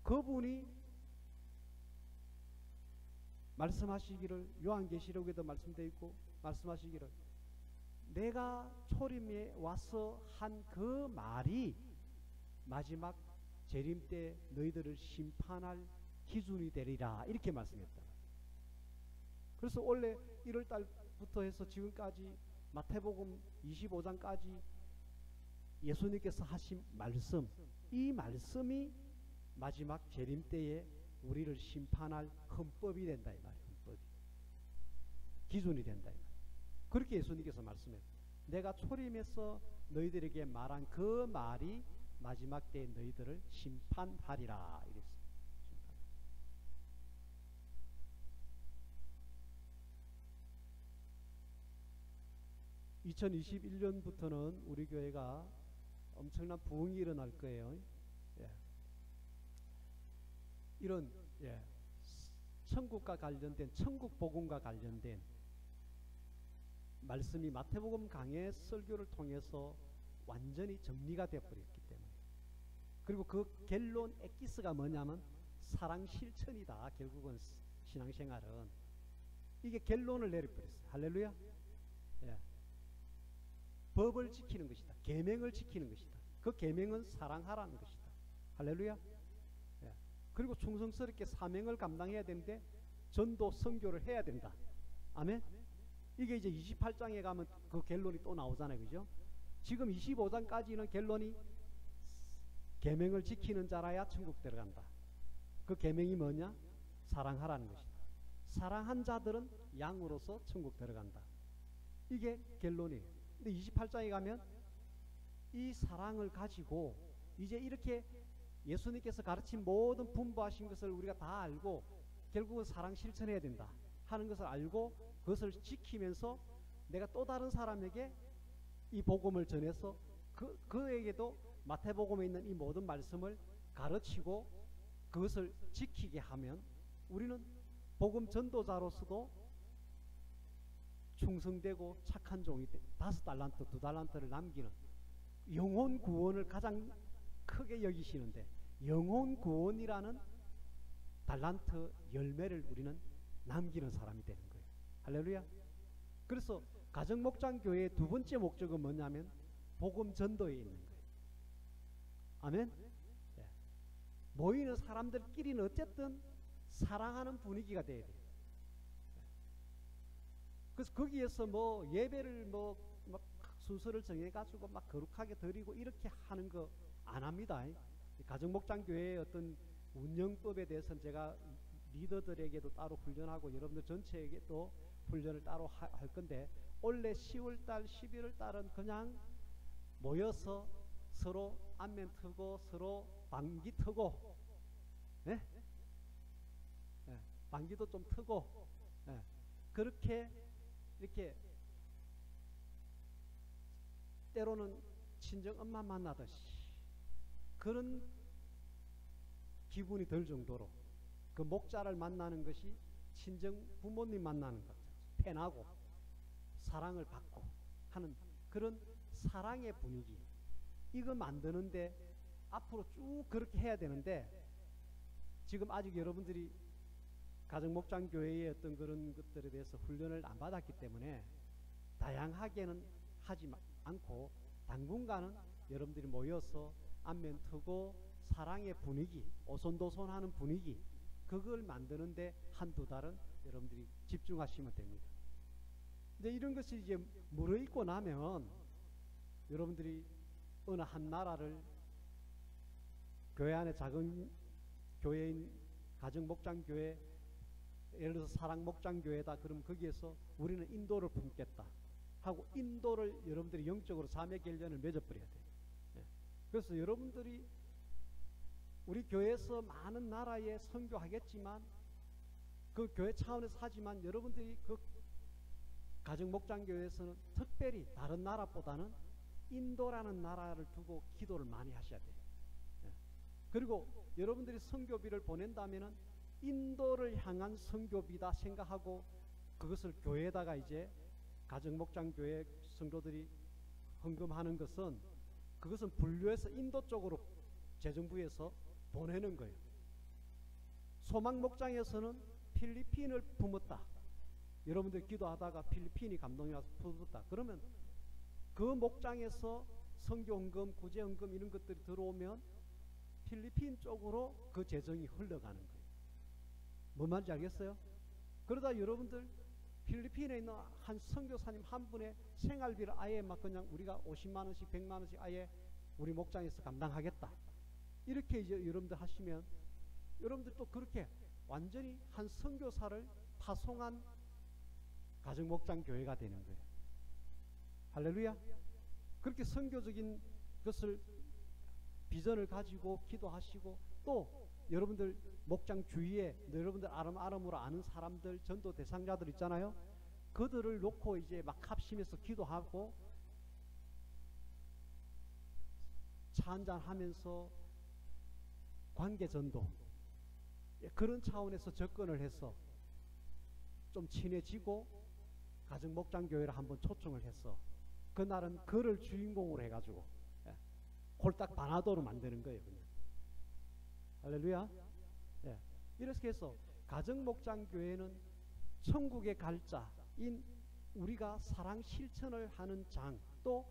그분이 말씀하시기를 요한계시록에도 말씀되어 있고 말씀하시기를 내가 초림에 와서 한 그 말이 마지막 재림 때 너희들을 심판할 기준이 되리라 이렇게 말씀했다. 그래서 원래 1월 달부터 해서 지금까지 마태복음 25장까지 예수님께서 하신 말씀, 이 말씀이 마지막 재림 때에 우리를 심판할 헌법이 된다 이 말이에요. 헌법이 기준이 된다 이 말이에요. 그렇게 예수님께서 말씀했어요. 내가 초림에서 너희들에게 말한 그 말이 마지막 때에 너희들을 심판하리라 이랬어요. 2021년부터는 우리 교회가 엄청난 부흥이 일어날 거예요. 예. 이런 천국과 관련된 천국 복음과 관련된 말씀이 마태복음 강해 설교를 통해서 완전히 정리가 되어버렸기 때문에, 그리고 그 결론 엑기스가 뭐냐면 사랑 실천이다. 결국은 신앙생활은 이게 결론을 내려버렸어요. 할렐루야. 예. 법을 지키는 것이다. 계명을 지키는 것이다. 그 계명은 사랑하라는 것이다. 할렐루야. 예. 그리고 충성스럽게 사명을 감당해야 되는데 전도 선교를 해야 된다. 아멘. 이게 이제 28장에 가면 그 결론이 또 나오잖아요. 그죠? 지금 25장까지는 결론이 계명을 지키는 자라야 천국 들어간다. 그 계명이 뭐냐? 사랑하라는 것이다. 사랑한 자들은 양으로서 천국 들어간다. 이게 결론이에요. 근데 28장에 가면 이 사랑을 가지고 이제 이렇게 예수님께서 가르친 모든 분부하신 것을 우리가 다 알고 결국은 사랑 실천해야 된다 하는 것을 알고 그것을 지키면서 내가 또 다른 사람에게 이 복음을 전해서 그에게도 마태복음에 있는 이 모든 말씀을 가르치고 그것을 지키게 하면 우리는 복음 전도자로서도 충성되고 착한 종이 5달란트, 2달란트를 남기는 영혼 구원을 가장 크게 여기시는데 영혼 구원이라는 달란트 열매를 우리는 남기는 사람이 되는 거예요. 할렐루야. 그래서 가정목장교회의 두 번째 목적은 뭐냐면 복음 전도에 있는 거예요. 아멘. 네. 모이는 사람들끼리는 어쨌든 사랑하는 분위기가 돼야 돼요. 그래서 거기에서 뭐 예배를 뭐 막 순서를 정해가지고 막 거룩하게 드리고 이렇게 하는 거 안 합니다. 가정목장교회의 어떤 운영법에 대해서는 제가 리더들에게도 따로 훈련하고 여러분들 전체에게도 훈련을 따로 할 건데 원래 10월달 11월달은 그냥 모여서 서로 안면 트고 서로 방귀 트고 네? 네. 방귀도 좀 트고 네. 그렇게 이렇게 때로는 친정 엄마 만나듯이 그런 기분이 들 정도로 그 목자를 만나는 것이 친정 부모님 만나는 것 편하고 사랑을 받고 하는 그런 사랑의 분위기 이거 만드는데 앞으로 쭉 그렇게 해야 되는데 지금 아직 여러분들이 가정목장교회의 어떤 그런 것들에 대해서 훈련을 안 받았기 때문에 다양하게는 하지 않고 당분간은 여러분들이 모여서 안면 트고 사랑의 분위기 오손도손하는 분위기 그걸 만드는데 한두 달은 여러분들이 집중하시면 됩니다. 근데 이런 것이 이제 무르익고 나면 여러분들이 어느 한 나라를 교회 안에 작은 교회인 가정목장교회 예를 들어서 사랑목장교회다 그러면 거기에서 우리는 인도를 품겠다 하고 인도를 여러분들이 영적으로 자매 결연을 맺어버려야 돼요. 그래서 여러분들이 우리 교회에서 많은 나라에 선교하겠지만 그 교회 차원에서 하지만 여러분들이 그 가정목장교회에서는 특별히 다른 나라보다는 인도라는 나라를 두고 기도를 많이 하셔야 돼요. 그리고 여러분들이 선교비를 보낸다면은 인도를 향한 선교비다 생각하고 그것을 교회에다가 이제 가정목장교회 성도들이 헌금하는 것은 그것은 분류해서 인도 쪽으로 재정부에서 보내는 거예요. 소망목장에서는 필리핀을 품었다. 여러분들 기도하다가 필리핀이 감동이 와서 품었다. 그러면 그 목장에서 선교헌금, 구제헌금 이런 것들이 들어오면 필리핀 쪽으로 그 재정이 흘러가는 거예요. 뭔 말인지 알겠어요? 그러다 여러분들 필리핀에 있는 한 선교사님 한 분의 생활비를 아예 막 그냥 우리가 50만 원씩 100만 원씩 아예 우리 목장에서 감당하겠다. 이렇게 이제 여러분들 하시면 여러분들 또 그렇게 완전히 한 선교사를 파송한 가정목장 교회가 되는 거예요. 할렐루야. 그렇게 선교적인 것을 비전을 가지고 기도하시고 또 여러분들 목장 주위에 여러분들 아름아름으로 아는 사람들 전도 대상자들 있잖아요. 그들을 놓고 이제 막 합심해서 기도하고 차 한잔 하면서 관계 전도 그런 차원에서 접근을 해서 좀 친해지고 가정 목장 교회를 한번 초청을 했어. 그날은 그를 주인공으로 해가지고 홀딱 바나도로 만드는 거예요. 그냥. 할렐루야. 예. 이렇게 해서 가정 목장 교회는 천국의 갈자인 우리가 사랑 실천을 하는 장, 또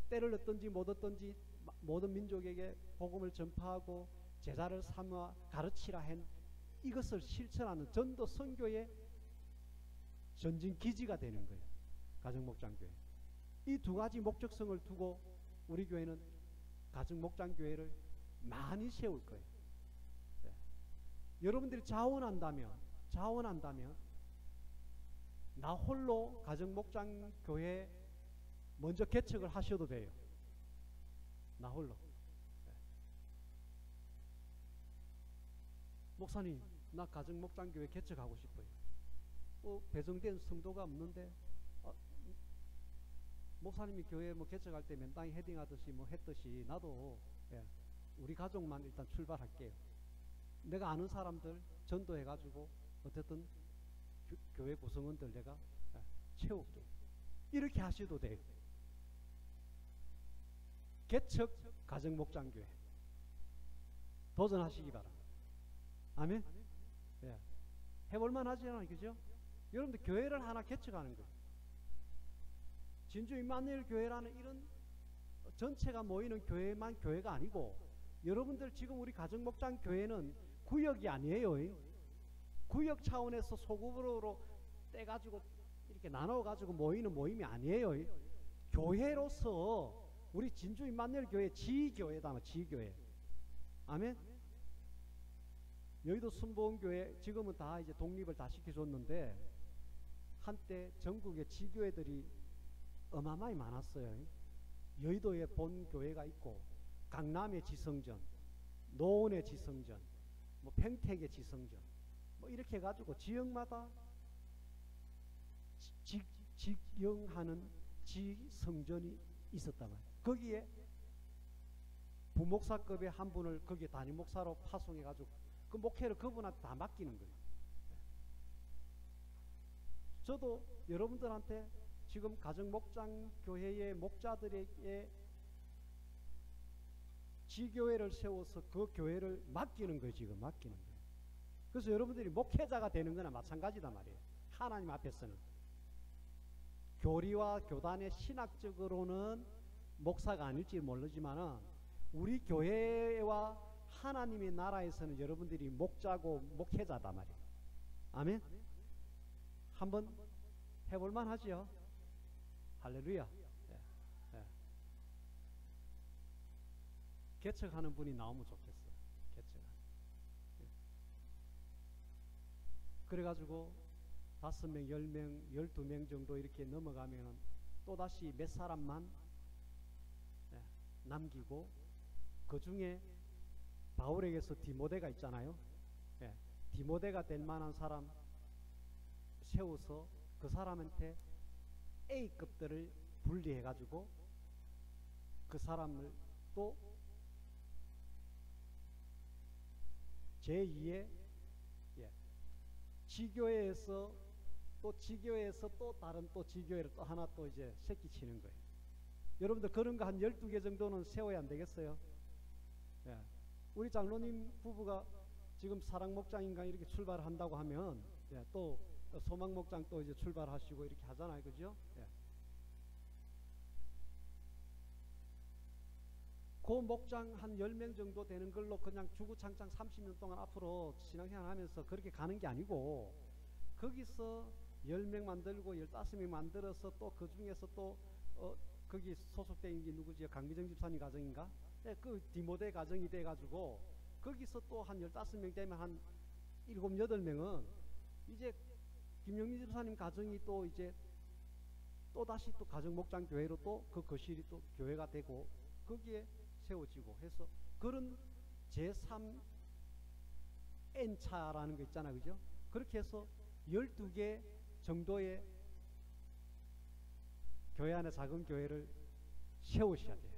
때를 얻든지 못 얻든지 모든 민족에게 복음을 전파하고 제자를 삼아 가르치라 한 이것을 실천하는 전도 선교의 전진 기지가 되는 거예요. 가정 목장 교회. 이 두 가지 목적성을 두고 우리 교회는 가정 목장 교회를 많이 세울 거예요. 네. 여러분들이 자원한다면 나 홀로 가정 목장 교회 먼저 개척을 하셔도 돼요. 나 홀로. 네. 목사님, 나 가정 목장 교회 개척하고 싶어요. 배정된 성도가 없는데 목사님이 교회 뭐 개척할 때 맨땅에 헤딩하듯이 뭐 했듯이 나도 우리 가족만 일단 출발할게요. 내가 아는 사람들 전도해가지고 어쨌든 교회 구성원들 내가 채울게. 이렇게 하셔도 돼요. 개척 가정 목장 교회 도전하시기 바랍니다. 아멘. 예. 해볼만 하지 않아요, 그죠? 여러분들 교회를 하나 개척하는 거예요. 진주 임마누엘 교회라는 이런 전체가 모이는 교회만 교회가 아니고 여러분들 지금 우리 가정 목장 교회는 구역이 아니에요. 구역 차원에서 소그룹으로 떼가지고 이렇게 나눠가지고 모이는 모임이 아니에요. 교회로서 우리 진주 임마누엘 교회 지교회다, 지교회. 아멘. 여의도 순복음교회 지금은 다 이제 독립을 다 시켜줬는데 한때 전국의 지교회들이 어마어마히 많았어요. 여의도에 본 교회가 있고 강남의 지성전, 노원의 지성전, 뭐 평택의 지성전, 뭐 이렇게 해가지고 지역마다 직영하는 지성전이 있었단 말이에요. 거기에 부목사급의 한 분을 거기에 담임 목사로 파송해가지고 그 목회를 그분한테 다 맡기는 거예요. 저도 여러분들한테 지금 가정 목장 교회의 목자들에게 지교회를 세워서 그 교회를 맡기는 거예요. 지금 맡기는 거예요. 그래서 여러분들이 목회자가 되는 거나 마찬가지단 말이에요. 하나님 앞에서는 교리와 교단의 신학적으로는 목사가 아닐지 모르지만은 우리 교회와 하나님의 나라에서는 여러분들이 목자고 목회자단 말이에요. 아멘. 한번 해볼만 하죠. 할렐루야. 예, 예. 개척하는 분이 나오면 좋겠어요. 개척하는. 예. 그래가지고 5명, 10명, 12명 정도 이렇게 넘어가면 또다시 몇 사람만 남기고 그 중에 바울에게서 디모데가 있잖아요. 디모데가 될 만한 사람 세워서 그 사람한테 A급들을 분리해가지고 그 사람을 또 제2의 지교회에서 또 다른 또 지교회를 또 하나 또 이제 새끼치는 거예요. 여러분들 그런 거 한 12개 정도는 세워야 안 되겠어요? 우리 장로님 부부가 지금 사랑목장인가 이렇게 출발을 한다고 하면 또 소망목장 또 이제 출발하시고 이렇게 하잖아요. 그죠? 그 목장 한 10명 정도 되는 걸로 그냥 주구장창 30년 동안 앞으로 신앙생활 하면서 그렇게 가는 게 아니고, 거기서 10명 만들고 15명 만들어서 또 그 중에서 또 거기 소속되어 있는 게 누구지? 강미정 집사님 가정인가? 네, 그 디모데 가정이 돼가지고 거기서 또 한 15명 되면 한 7, 8명은 이제 김영민 집사님 가정이 또 이제 또 다시 또 가정 목장 교회로 또 그 거실이 또 교회가 되고 거기에 세워지고 해서 그런 제3N차라는 거 있잖아, 그죠? 그렇게 해서 12개 정도의 교회 안에 작은 교회를 세우셔야 돼요.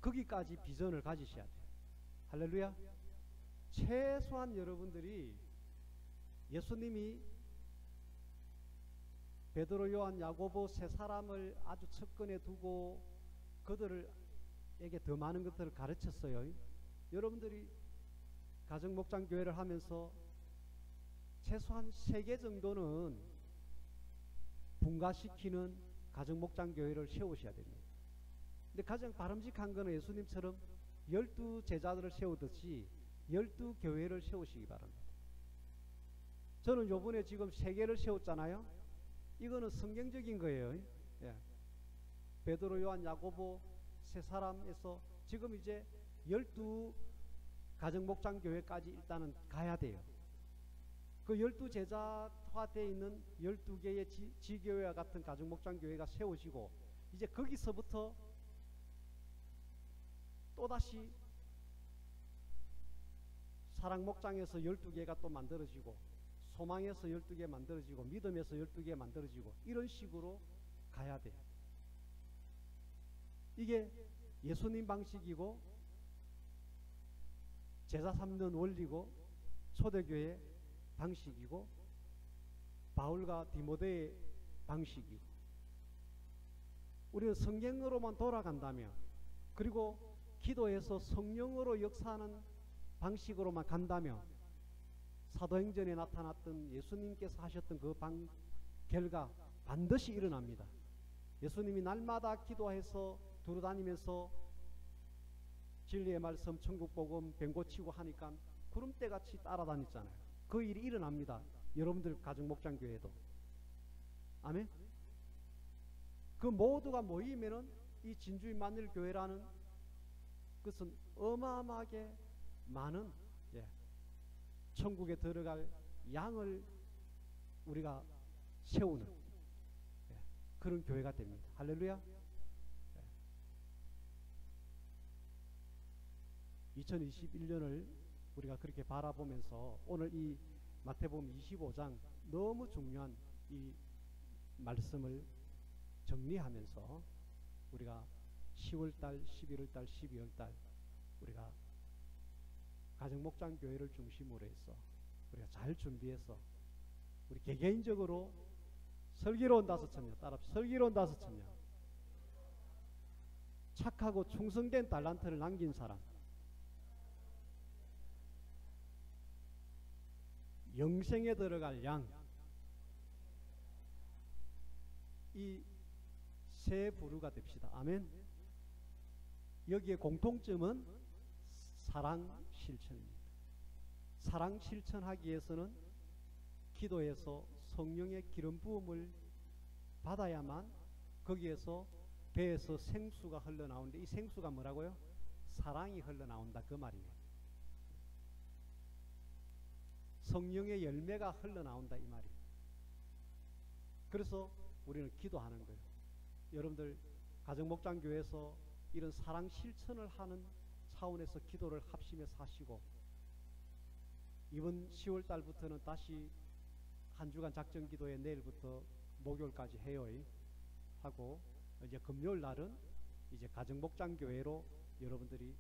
거기까지 비전을 가지셔야 돼요. 할렐루야. 최소한 여러분들이 예수님이 베드로, 요한, 야고보 세 사람을 아주 측근에 두고 그들에게 더 많은 것들을 가르쳤어요. 여러분들이 가정 목장 교회를 하면서 최소한 3개 정도는 분가시키는 가정 목장 교회를 세우셔야 됩니다. 근데 가장 바람직한 거는 예수님처럼 12제자들을 세우듯이 12교회를 세우시기 바랍니다. 저는 요번에 지금 3개를 세웠잖아요. 이거는 성경적인 거예요. 예. 베드로, 요한, 야고보 세 사람에서 지금 이제 12 가정 목장 교회까지 일단은 가야 돼요. 그 12제자화 되어 있는 12개의 지교회와 같은 가정 목장 교회가 세워지고 이제 거기서부터 또다시 사랑 목장에서 12개가 또 만들어지고 소망에서 12개 만들어지고 믿음에서 12개 만들어지고 이런 식으로 가야 돼요. 이게 예수님 방식이고 제자 삼는 원리고 초대교회 방식이고 바울과 디모데의 방식이고 우리는 성경으로만 돌아간다면 그리고 기도에서 성령으로 역사하는 방식으로만 간다면 사도행전에 나타났던 예수님께서 하셨던 그 결과 반드시 일어납니다. 예수님이 날마다 기도해서 두루다니면서 진리의 말씀, 천국복음, 병 고치고 하니까 구름대같이 따라다녔잖아요. 그 일이 일어납니다. 여러분들 가정 목장 교회도. 아멘. 그 모두가 모이면은 이 진주 임마누엘 교회라는 그것은 어마어마하게 많은 천국에 들어갈 양을 우리가 세우는 그런 교회가 됩니다. 할렐루야. 2021년을 우리가 그렇게 바라보면서 오늘 이 마태복음 25장 너무 중요한 이 말씀을 정리하면서 우리가 10월달, 11월달, 12월달 우리가 가정 목장 교회를 중심으로 해서 우리가 잘 준비해서 우리 개개인적으로 슬기로운 5,000명 따라 슬기로운 5,000명 착하고 충성된 달란트를 남긴 사람 영생에 들어갈 양 이 세 부류가 됩시다. 아멘. 여기에 공통점은 사랑 실천입니다. 사랑 실천하기 위해서는 기도에서 성령의 기름 부음을 받아야만 거기에서 배에서 생수가 흘러나오는데 이 생수가 뭐라고요? 사랑이 흘러나온다 그 말이에요. 성령의 열매가 흘러나온다 이 말이에요. 그래서 우리는 기도하는 거예요. 여러분들 가정목장교회에서 이런 사랑 실천을 하는 차원에서 기도를 합심해서 하시고 이번 10월 달부터는 다시 한 주간 작전 기도에 내일부터 목요일까지 해요. 하고 이제 금요일 날은 이제 가정목장교회로 여러분들이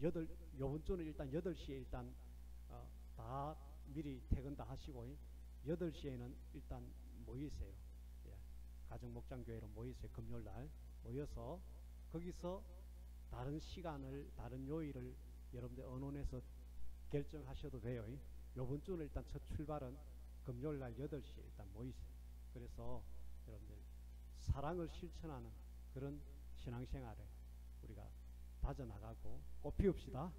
요번 주는 일단 8시에 일단 다 미리 퇴근 다 하시고 8시에는 일단 모이세요. 가정목장교회로 모이세요. 금요일 날 모여서 거기서 다른 시간을 다른 요일을 여러분들 언론에서 결정하셔도 돼요. 요번 주는 일단 첫 출발은 금요일 날 8시에 일단 모이세요. 그래서 여러분들 사랑을 실천하는 그런 신앙생활에 우리가 다져나가고 꽃 피웁시다.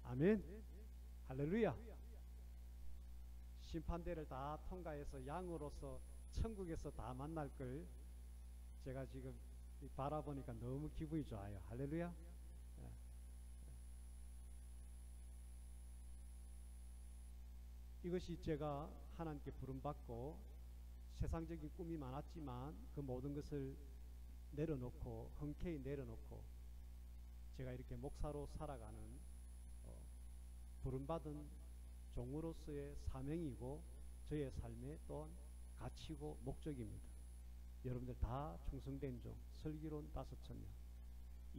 아멘. 할렐루야. 심판대를 다 통과해서 양으로서 천국에서 다 만날 걸 제가 지금 바라보니까 너무 기분이 좋아요. 할렐루야. 이것이 제가 하나님께 부름받고 세상적인 꿈이 많았지만 그 모든 것을 내려놓고 흔쾌히 내려놓고 제가 이렇게 목사로 살아가는 부름받은 종으로서의 사명이고 저의 삶의 또한 가치고 목적입니다. 여러분들 다 충성된 종, 슬기로운 5,000명,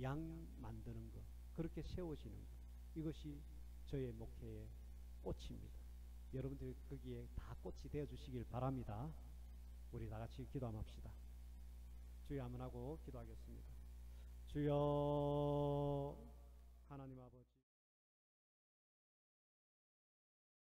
양 만드는 것, 그렇게 세워지는 것, 이것이 저의 목회의 꽃입니다. 여러분들이 거기에 다 꽃이 되어 주시길 바랍니다. 우리 다 같이 기도 한번 합시다. 주여 한번 하고 기도하겠습니다. 주여 하나님 아버지